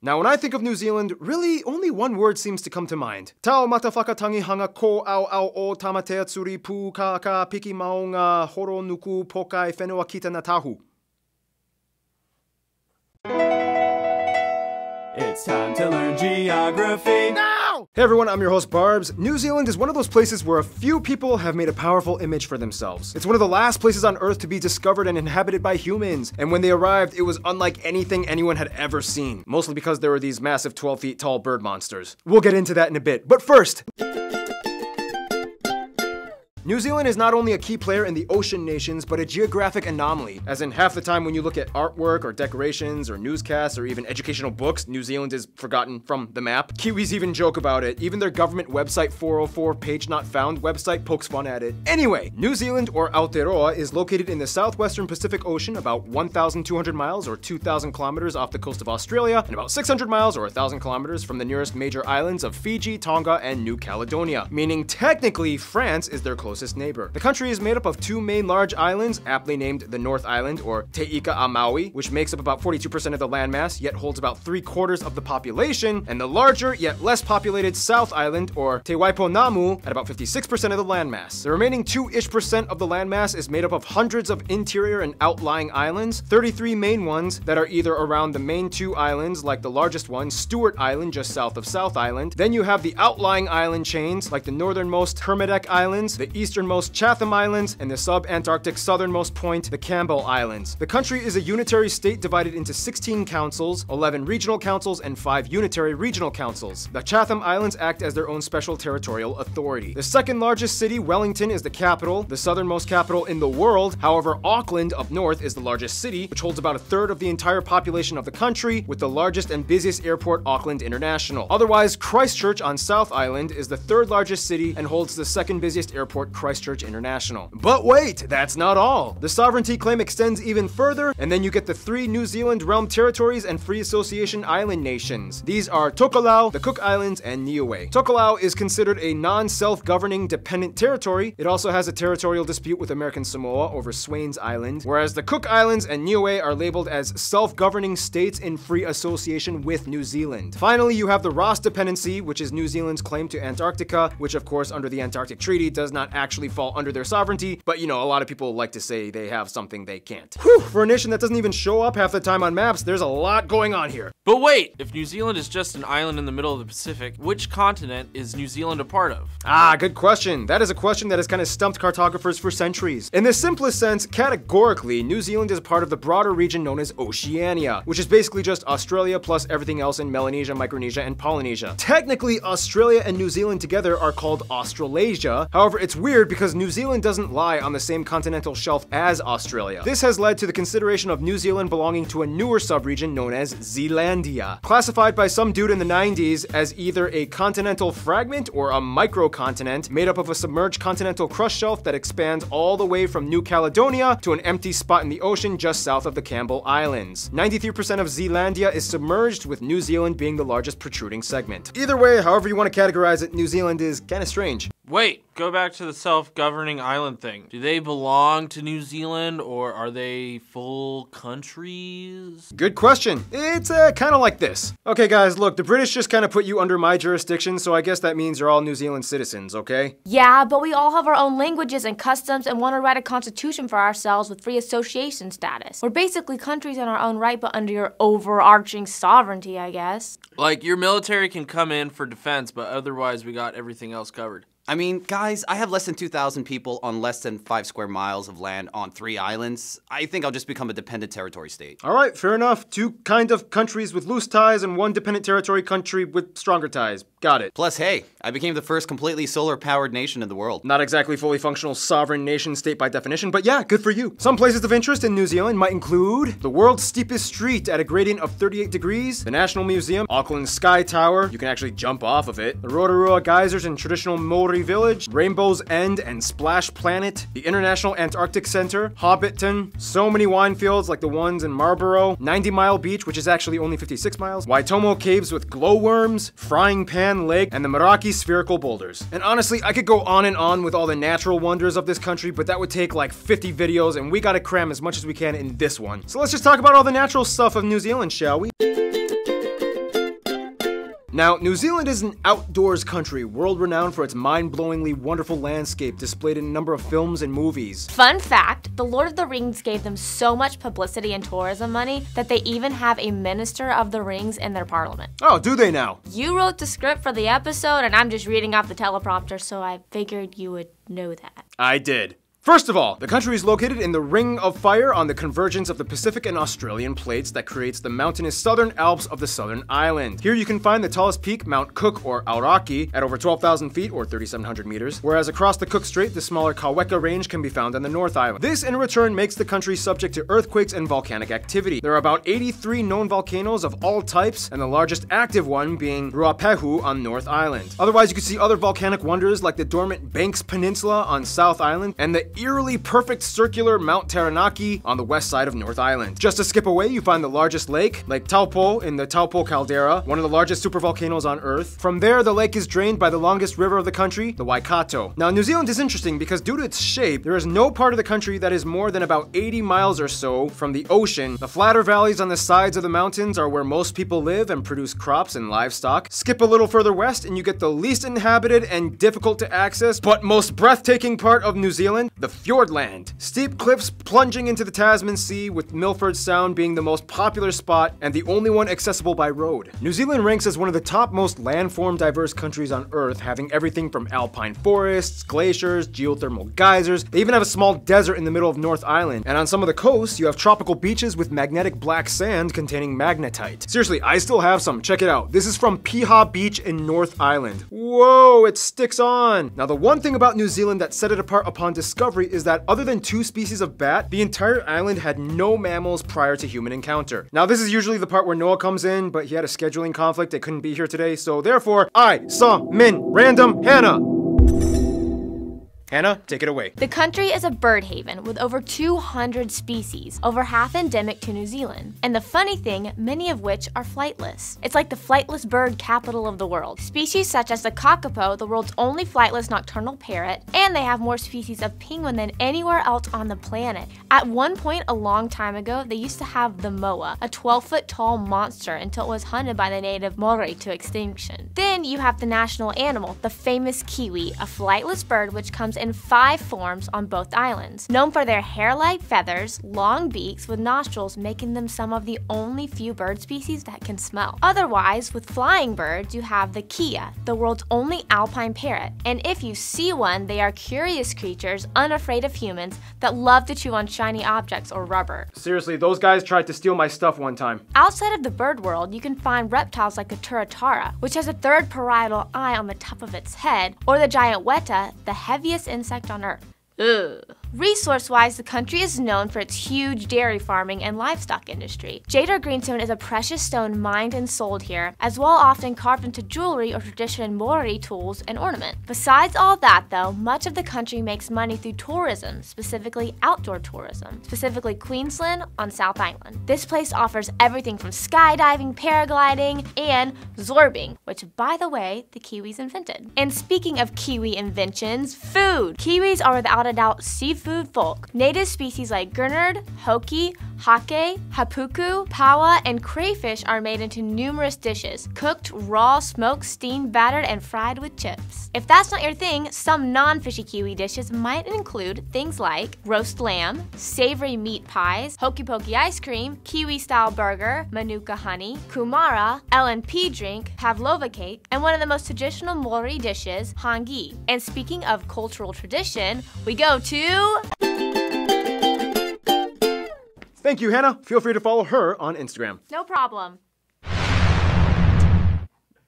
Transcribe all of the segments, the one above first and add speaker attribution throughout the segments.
Speaker 1: Now when I think of New Zealand, really only one word seems to come to mind. Tau matawhakatangi hanga ko au o tamatea tsuri pu ka piki maunga horo nuku pokai whenua kita na tahu.
Speaker 2: It's time to learn geography now!
Speaker 1: Hey everyone, I'm your host Barbs. New Zealand is one of those places where a few people have made a powerful image for themselves. It's one of the last places on Earth to be discovered and inhabited by humans. And when they arrived, it was unlike anything anyone had ever seen. Mostly because there were these massive 12 feet tall bird monsters. We'll get into that in a bit. But first, New Zealand is not only a key player in the ocean nations, but a geographic anomaly. As in, half the time when you look at artwork or decorations or newscasts or even educational books, New Zealand is forgotten from the map. Kiwis even joke about it. Even their government website 404 page not found website pokes fun at it. Anyway, New Zealand, or Aotearoa, is located in the southwestern Pacific Ocean, about 1,200 miles or 2,000 kilometers off the coast of Australia, and about 600 miles or 1,000 kilometers from the nearest major islands of Fiji, Tonga, and New Caledonia. Meaning technically, France is their closest neighbor. The country is made up of two main large islands, aptly named the North Island, or Te Ika a Maui, which makes up about 42% of the landmass, yet holds about 3/4 of the population, and the larger, yet less populated South Island, or Te Waiponamu, at about 56% of the landmass. The remaining 2-ish% of the landmass is made up of hundreds of interior and outlying islands, 33 main ones that are either around the main two islands, like the largest one, Stewart Island, just south of South Island. Then you have the outlying island chains, like the northernmost Kermadec Islands, the easternmost Chatham Islands, and the sub-Antarctic southernmost point, the Campbell Islands. The country is a unitary state divided into 16 councils, 11 regional councils, and 5 unitary regional councils. The Chatham Islands act as their own special territorial authority. The second largest city, Wellington, is the capital, the southernmost capital in the world. However, Auckland up north is the largest city, which holds about 1/3 of the entire population of the country, with the largest and busiest airport, Auckland International. Otherwise, Christchurch on South Island is the 3rd largest city and holds the 2nd busiest airport, Christchurch International. But wait, that's not all. The sovereignty claim extends even further, and then you get the 3 New Zealand realm territories and free association island nations. These are Tokelau, the Cook Islands, and Niue. Tokelau is considered a non-self-governing dependent territory. It also has a territorial dispute with American Samoa over Swains Island, whereas the Cook Islands and Niue are labeled as self-governing states in free association with New Zealand. Finally, you have the Ross Dependency, which is New Zealand's claim to Antarctica, which of course under the Antarctic Treaty does not actually fall under their sovereignty, but you know, a lot of people like to say they have something they can't. Whew, for a nation that doesn't even show up half the time on maps, there's a lot going on here.
Speaker 3: But wait, if New Zealand is just an island in the middle of the Pacific, which continent is New Zealand a part of?
Speaker 1: Ah, good question. That is a question that has kind of stumped cartographers for centuries. In the simplest sense, categorically, New Zealand is part of the broader region known as Oceania, which is basically just Australia plus everything else in Melanesia, Micronesia, and Polynesia. Technically, Australia and New Zealand together are called Australasia. However, it's weird because New Zealand doesn't lie on the same continental shelf as Australia. This has led to the consideration of New Zealand belonging to a newer subregion known as Zealandia, classified by some dude in the 90s as either a continental fragment or a microcontinent made up of a submerged continental crust shelf that expands all the way from New Caledonia to an empty spot in the ocean just south of the Campbell Islands. 93% of Zealandia is submerged, with New Zealand being the largest protruding segment. Either way, however you want to categorize it, New Zealand is kinda strange.
Speaker 3: Wait, go back to the self-governing island thing. Do they belong to New Zealand, or are they full countries?
Speaker 1: Good question. It's kind of like this. Okay guys, look, the British just kind of put you under my jurisdiction, so I guess that means you're all New Zealand citizens, okay?
Speaker 4: Yeah, but we all have our own languages and customs and want to write a constitution for ourselves with free association status. We're basically countries in our own right, but under your overarching sovereignty, I guess.
Speaker 3: Like, your military can come in for defense, but otherwise we got everything else covered.
Speaker 5: I mean, guys, I have less than 2,000 people on less than 5 square miles of land on 3 islands. I think I'll just become a dependent territory state.
Speaker 1: All right, fair enough. 2 kind of countries with loose ties and 1 dependent territory country with stronger ties. Got it.
Speaker 5: Plus, hey, I became the first completely solar-powered nation in the world.
Speaker 1: Not exactly fully functional sovereign nation state by definition, but yeah, good for you. Some places of interest in New Zealand might include the world's steepest street at a gradient of 38 degrees, the National Museum, Auckland's Sky Tower, you can actually jump off of it, the Rotorua geysers in traditional Maori village, Rainbow's End and Splash Planet, the International Antarctic Center, Hobbiton, so many wine fields like the ones in Marlborough, 90 Mile Beach, which is actually only 56 miles, Waitomo Caves with glowworms, Frying Pan Lake, and the Meraki spherical boulders. And honestly, I could go on and on with all the natural wonders of this country, but that would take like 50 videos, and we gotta cram as much as we can in this one. So let's just talk about all the natural stuff of New Zealand, shall we? Now, New Zealand is an outdoors country, world-renowned for its mind-blowingly wonderful landscape displayed in a number of films and movies.
Speaker 4: Fun fact, The Lord of the Rings gave them so much publicity and tourism money that they even have a Minister of the Rings in their parliament.
Speaker 1: Oh, do they now?
Speaker 4: You wrote the script for the episode, and I'm just reading off the teleprompter, so I figured you would know that.
Speaker 1: I did. First of all, the country is located in the Ring of Fire on the convergence of the Pacific and Australian plates that creates the mountainous southern Alps of the southern island. Here you can find the tallest peak, Mount Cook or Aoraki, at over 12,000 feet or 3,700 meters, whereas across the Cook Strait, the smaller Kaweka Range can be found on the North Island. This, in return, makes the country subject to earthquakes and volcanic activity. There are about 83 known volcanoes of all types, and the largest active one being Ruapehu on North Island. Otherwise, you can see other volcanic wonders like the dormant Banks Peninsula on South Island, and the eerily perfect circular Mount Taranaki on the west side of North Island. Just a skip away, you find the largest lake, Lake Taupo in the Taupo caldera, one of the largest supervolcanoes on Earth. From there, the lake is drained by the longest river of the country, the Waikato. Now, New Zealand is interesting because due to its shape, there is no part of the country that is more than about 80 miles or so from the ocean. The flatter valleys on the sides of the mountains are where most people live and produce crops and livestock. Skip a little further west and you get the least inhabited and difficult to access, but most breathtaking part of New Zealand, the Fjordland. Steep cliffs plunging into the Tasman Sea, with Milford Sound being the most popular spot and the only one accessible by road. New Zealand ranks as one of the top most landform diverse countries on Earth, having everything from alpine forests, glaciers, geothermal geysers. They even have a small desert in the middle of North Island, and on some of the coasts, you have tropical beaches with magnetic black sand containing magnetite. Seriously, I still have some. Check it out. This is from Piha Beach in North Island. Whoa, it sticks on. Now, the one thing about New Zealand that set it apart upon discovery is that other than 2 species of bat, the entire island had no mammals prior to human encounter. Now, this is usually the part where Noah comes in, but he had a scheduling conflict and couldn't be here today, so therefore, I saw Min Random Hannah. Hannah, take it away.
Speaker 4: The country is a bird haven with over 200 species, over half endemic to New Zealand. And the funny thing, many of which are flightless. It's like the flightless bird capital of the world. Species such as the kakapo, the world's only flightless nocturnal parrot, and they have more species of penguin than anywhere else on the planet. At one point a long time ago, they used to have the moa, a 12-foot tall monster, until it was hunted by the native Maori to extinction. Then you have the national animal, the famous kiwi, a flightless bird which comes in 5 forms on both islands. Known for their hair-like feathers, long beaks with nostrils, making them some of the only few bird species that can smell. Otherwise, with flying birds, you have the kia, the world's only alpine parrot. And if you see one, they are curious creatures, unafraid of humans, that love to chew on shiny objects or rubber.
Speaker 1: Seriously, those guys tried to steal my stuff one time.
Speaker 4: Outside of the bird world, you can find reptiles like the turatara, which has a 3rd parietal eye on the top of its head, or the giant weta, the heaviest insect on Earth. Ugh. Resource-wise, the country is known for its huge dairy farming and livestock industry. Jade or greenstone is a precious stone mined and sold here, as well often carved into jewelry or traditional Maori tools and ornament. Besides all that though, much of the country makes money through tourism, specifically outdoor tourism, specifically Queensland on South Island. This place offers everything from skydiving, paragliding, and zorbing, which by the way, the Kiwis invented. And speaking of Kiwi inventions, food! Kiwis are without a doubt seafood folk. Native species like gurnard, hoki, hake, hapuku, pawa, and crayfish are made into numerous dishes, cooked, raw, smoked, steamed, battered, and fried with chips. If that's not your thing, some non-fishy Kiwi dishes might include things like roast lamb, savory meat pies, hokey pokey ice cream, Kiwi-style burger, manuka honey, kumara, L&P drink, pavlova cake, and one of the most traditional Maori dishes, hangi. And speaking of cultural tradition, we go to...
Speaker 1: Thank you, Hannah. Feel free to follow her on Instagram.
Speaker 4: No problem.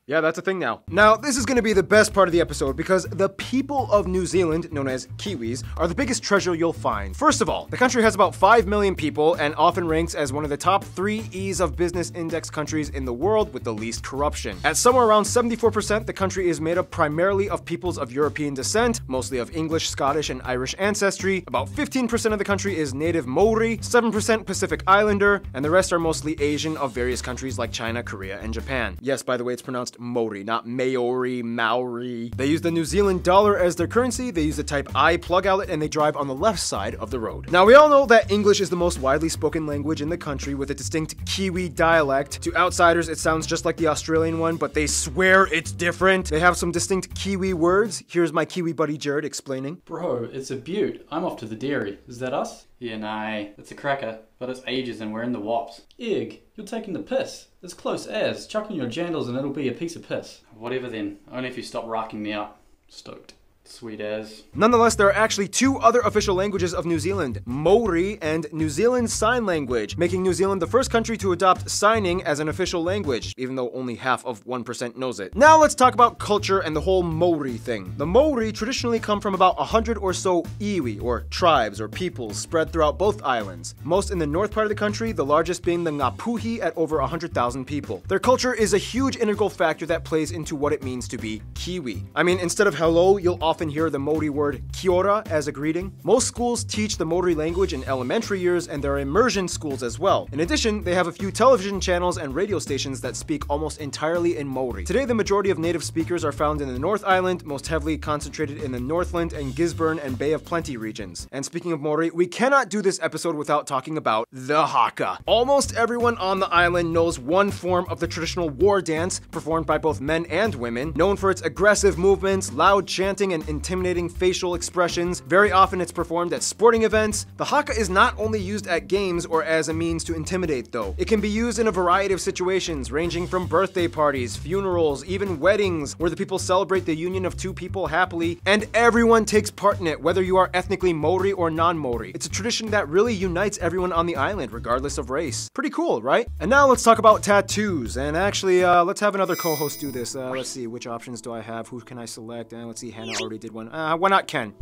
Speaker 1: Yeah, that's a thing now. Now, this is going to be the best part of the episode because the people of New Zealand, known as Kiwis, are the biggest treasure you'll find. First of all, the country has about 5 million people and often ranks as one of the top 3 ease of business index countries in the world with the least corruption. At somewhere around 74%, the country is made up primarily of peoples of European descent, mostly of English, Scottish, and Irish ancestry. About 15% of the country is native Maori, 7% Pacific Islander, and the rest are mostly Asian of various countries like China, Korea, and Japan. Yes, by the way, it's pronounced pronounced Maori, not Maori, Maori. They use the New Zealand dollar as their currency, they use the Type I plug outlet, and they drive on the left side of the road. Now, we all know that English is the most widely spoken language in the country with a distinct Kiwi dialect. To outsiders, it sounds just like the Australian one, but they swear it's different. They have some distinct Kiwi words. Here's my Kiwi buddy Jared explaining.
Speaker 6: Bro, it's a beaut. I'm off to the dairy. Is that us? Yeah, nah, it's a cracker, but it's ages and we're in the wops. Egg, you're taking the piss. It's close as. Chuck on your jandals and it'll be a piece of piss. Whatever then, only if you stop rocking me up. Stoked. Sweet as.
Speaker 1: Nonetheless, there are actually two other official languages of New Zealand, Maori and New Zealand Sign Language, making New Zealand the first country to adopt signing as an official language, even though only half of 1% knows it. Now let's talk about culture and the whole Maori thing. The Maori traditionally come from about 100 or so iwi, or tribes or peoples, spread throughout both islands. Most in the north part of the country, the largest being the Ngapuhi at over 100,000 people. Their culture is a huge integral factor that plays into what it means to be Kiwi. I mean, instead of hello, you'll often hear the Maori word kia ora as a greeting. Most schools teach the Maori language in elementary years, and there are immersion schools as well. In addition, they have a few television channels and radio stations that speak almost entirely in Maori. Today, the majority of native speakers are found in the North Island, most heavily concentrated in the Northland and Gisborne and Bay of Plenty regions. And speaking of Maori, we cannot do this episode without talking about the Haka. Almost everyone on the island knows one form of the traditional war dance performed by both men and women, known for its aggressive movements, loud chanting, and intimidating facial expressions. Very often it's performed at sporting events. The Haka is not only used at games or as a means to intimidate though. It can be used in a variety of situations, ranging from birthday parties, funerals, even weddings, where the people celebrate the union of two people happily, and everyone takes part in it, whether you are ethnically Maori or non-Maori. It's a tradition that really unites everyone on the island, regardless of race. Pretty cool, right? And now let's talk about tattoos, and actually, let's have another co-host do this. Let's see, which options do I have? Who can I select? Let's see, Hannah already did one. Why not Ken?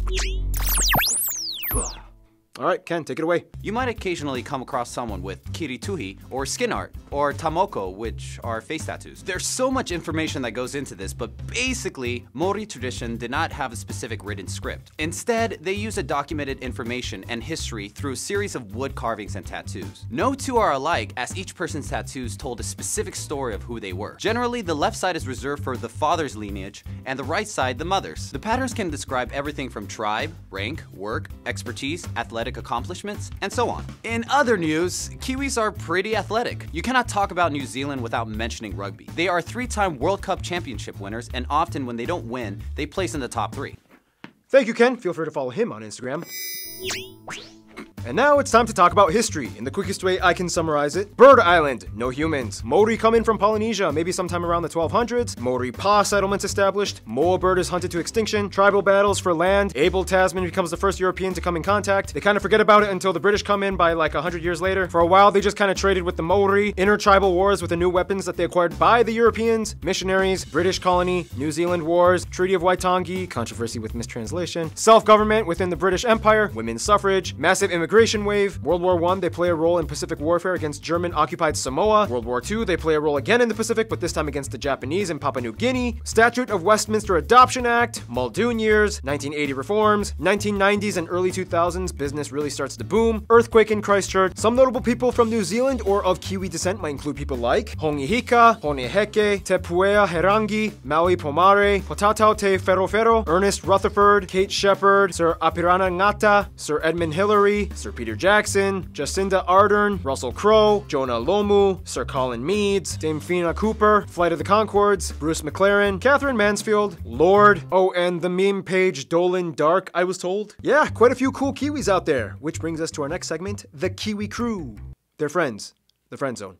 Speaker 1: All right, Ken, take it away.
Speaker 5: You might occasionally come across someone with kirituhi, or skin art, or tamoko, which are face tattoos. There's so much information that goes into this, but basically, Maori tradition did not have a specific written script. Instead, they use a documented information and history through a series of wood carvings and tattoos. No two are alike, as each person's tattoos told a specific story of who they were. Generally, the left side is reserved for the father's lineage, and the right side the mother's. The patterns can describe everything from tribe, rank, work, expertise, athletic accomplishments, and so on. In other news, Kiwis are pretty athletic. You cannot talk about New Zealand without mentioning rugby. They are 3-time World Cup championship winners, and often when they don't win, they place in the top 3.
Speaker 1: Thank you, Ken. Feel free to follow him on Instagram. And now it's time to talk about history, in the quickest way I can summarize it. Bird Island, no humans. Maori come in from Polynesia, maybe sometime around the 1200s. Maori Pa settlements established. Moa bird is hunted to extinction. Tribal battles for land. Abel Tasman becomes the first European to come in contact. They kind of forget about it until the British come in by like 100 years later. For a while, they just kind of traded with the Maori. Intertribal wars with the new weapons that they acquired by the Europeans. Missionaries, British colony, New Zealand wars, Treaty of Waitangi, controversy with mistranslation. Self-government within the British Empire. Women's suffrage. Massive immigration wave. World War I, they play a role in Pacific warfare against German-occupied Samoa. World War II, they play a role again in the Pacific, but this time against the Japanese in Papua New Guinea. Statute of Westminster Adoption Act, Muldoon years, 1980 reforms, 1990s and early 2000s, business really starts to boom. Earthquake in Christchurch. Some notable people from New Zealand or of Kiwi descent might include people like Hongi Hika, Hone Heke, Te Puea Herangi, Maui Pomare, Potatau Te Ferofero, Ernest Rutherford, Kate Shepherd, Sir Apirana Ngata, Sir Edmund Hillary, Sir Peter Jackson, Jacinda Ardern, Russell Crowe, Jonah Lomu, Sir Colin Meads, Dame Fina Cooper, Flight of the Conchords, Bruce McLaren, Catherine Mansfield, Lord, oh, and the meme page Dolan Dark, I was told. Yeah, quite a few cool Kiwis out there, which brings us to our next segment, the Kiwi Crew. They're friends, the Friend Zone.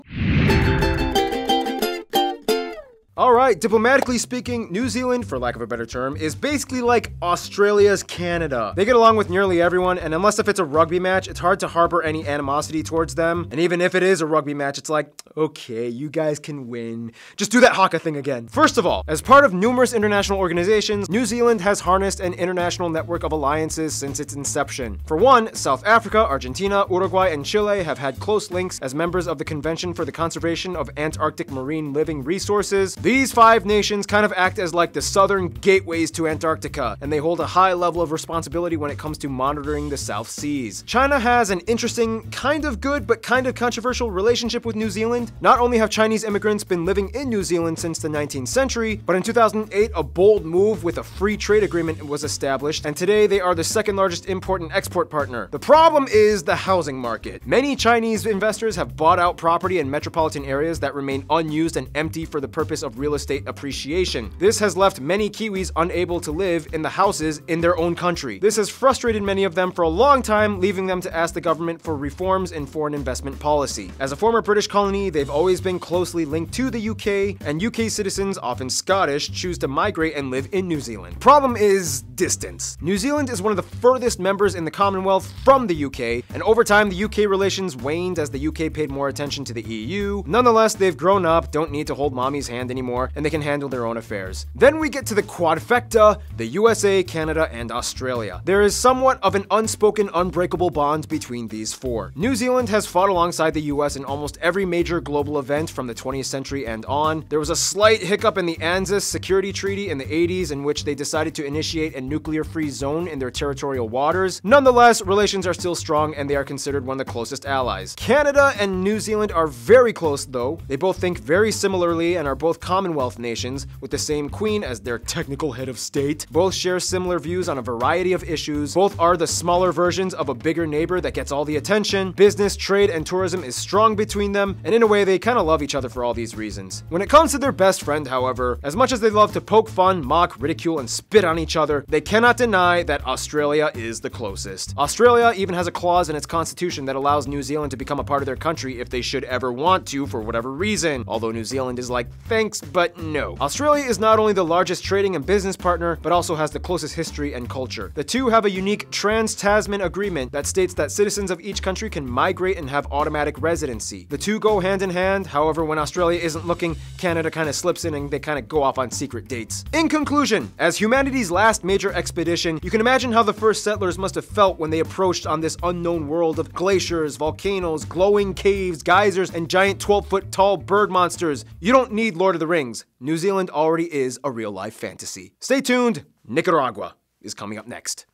Speaker 1: Alright, diplomatically speaking, New Zealand, for lack of a better term, is basically like Australia's Canada. They get along with nearly everyone, and unless if it's a rugby match, it's hard to harbor any animosity towards them. And even if it is a rugby match, it's like, okay, you guys can win. Just do that Haka thing again. First of all, as part of numerous international organizations, New Zealand has harnessed an international network of alliances since its inception. For one, South Africa, Argentina, Uruguay, and Chile have had close links as members of the Convention for the Conservation of Antarctic Marine Living Resources. These 5 nations kind of act as like the southern gateways to Antarctica, and they hold a high level of responsibility when it comes to monitoring the South Seas. China has an interesting, kind of good, but kind of controversial relationship with New Zealand. Not only have Chinese immigrants been living in New Zealand since the 19th century, but in 2008, a bold move with a free trade agreement was established, and today they are the second largest import and export partner. The problem is the housing market. Many Chinese investors have bought out property in metropolitan areas that remain unused and empty for the purpose of real estate appreciation. This has left many Kiwis unable to live in the houses in their own country. This has frustrated many of them for a long time, leaving them to ask the government for reforms in foreign investment policy. As a former British colony, they've always been closely linked to the UK, and UK citizens, often Scottish, choose to migrate and live in New Zealand. Problem is distance. New Zealand is one of the furthest members in the Commonwealth from the UK, and over time the UK relations waned as the UK paid more attention to the EU. Nonetheless, they've grown up, don't need to hold mommy's hand anymore, and they can handle their own affairs. Then we get to the quadfecta, the USA, Canada, and Australia. There is somewhat of an unspoken, unbreakable bond between these 4. New Zealand has fought alongside the US in almost every major global event from the 20th century and on. There was a slight hiccup in the ANZUS Security Treaty in the 80s in which they decided to initiate a nuclear-free zone in their territorial waters. Nonetheless, relations are still strong and they are considered one of the closest allies. Canada and New Zealand are very close though. They both think very similarly and are both Commonwealth nations, with the same queen as their technical head of state. Both share similar views on a variety of issues. Both are the smaller versions of a bigger neighbor that gets all the attention. Business, trade, and tourism is strong between them, and in a way they kind of love each other for all these reasons. When it comes to their best friend, however, as much as they love to poke fun, mock, ridicule, and spit on each other, they cannot deny that Australia is the closest. Australia even has a clause in its constitution that allows New Zealand to become a part of their country if they should ever want to for whatever reason, although New Zealand is like, thanks, but no. Australia is not only the largest trading and business partner, but also has the closest history and culture. The two have a unique Trans-Tasman Agreement that states that citizens of each country can migrate and have automatic residency. The two go hand in hand, however, when Australia isn't looking, Canada kind of slips in and they kind of go off on secret dates. In conclusion, as humanity's last major expedition, you can imagine how the first settlers must have felt when they approached on this unknown world of glaciers, volcanoes, glowing caves, geysers, and giant 12-foot tall bird monsters. You don't need Lord of the Rings. New Zealand already is a real-life fantasy. Stay tuned, Nicaragua is coming up next.